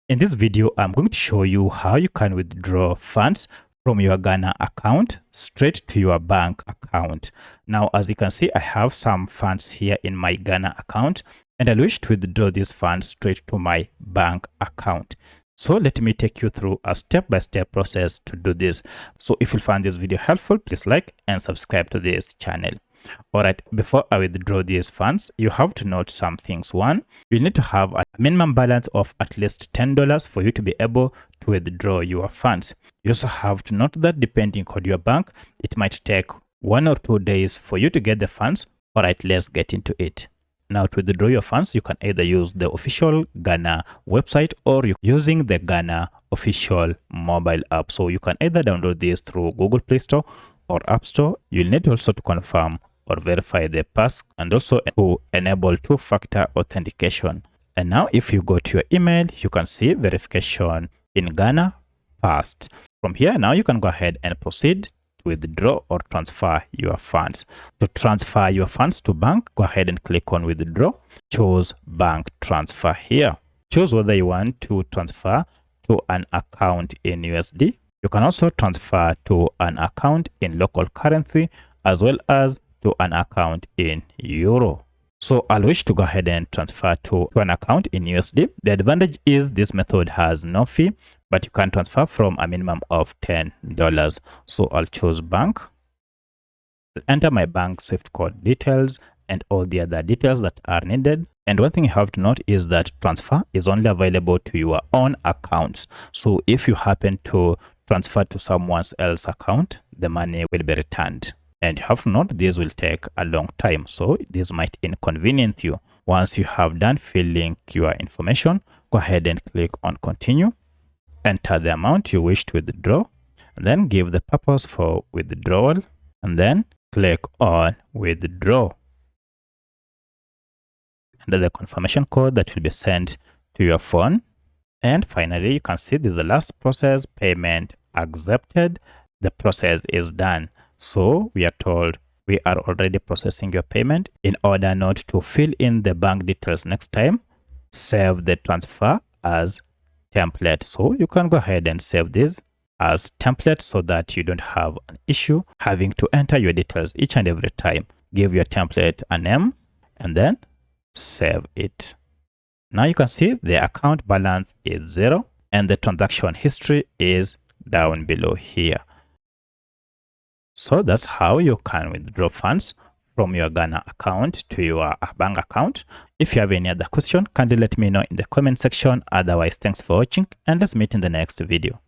In this video, I'm going to show you how you can withdraw funds from your Garna account straight to your bank account. Now, as you can see, I have some funds here in my Garna account, and I wish to withdraw these funds straight to my bank account. So let me take you through a step-by-step process to do this. So if you find this video helpful, please like and subscribe to this channel. Alright, before I withdraw these funds, you have to note some things. One, you need to have a minimum balance of at least $10 for you to be able to withdraw your funds. You also have to note that depending on your bank, it might take 1 or 2 days for you to get the funds. Alright, let's get into it. Now, to withdraw your funds, you can either use the official Garna website or using the Garna official mobile app. So you can either download this through Google Play Store or App Store. You'll need also to confirm or verify the pass and also to enable two-factor authentication. And now if you go to your email, you can see verification in Garna passed. From here, now you can go ahead and proceed to withdraw or transfer your funds. To transfer your funds to bank, go ahead and click on withdraw. Choose bank transfer here. Choose whether you want to transfer to an account in USD. You can also transfer to an account in local currency as well as to an account in euro. So I'll wish to go ahead and transfer to an account in USD. The advantage is this method has no fee, but you can transfer from a minimum of $10. So I'll choose bank. I'll enter my bank SWIFT code details and all the other details that are needed. And one thing you have to note is that transfer is only available to your own accounts. So if you happen to transfer to someone else's account, the money will be returned. And you have to note this will take a long time, so this might inconvenience you. Once you have done filling your information, go ahead and click on continue. Enter the amount you wish to withdraw, and then give the purpose for withdrawal, and then click on withdraw. Enter the confirmation code that will be sent to your phone. And finally, you can see this is the last process, payment accepted. The process is done. So we are told we are already processing your payment. In order not to fill in the bank details next time, save the transfer as template. So you can go ahead and save this as template so that you don't have an issue having to enter your details each and every time. Give your template a name and then save it. Now you can see the account balance is 0 and the transaction history is down below here. So that's how you can withdraw funds from your Garna account to your bank account. If you have any other question, kindly let me know in the comment section. Otherwise, thanks for watching and let's meet in the next video.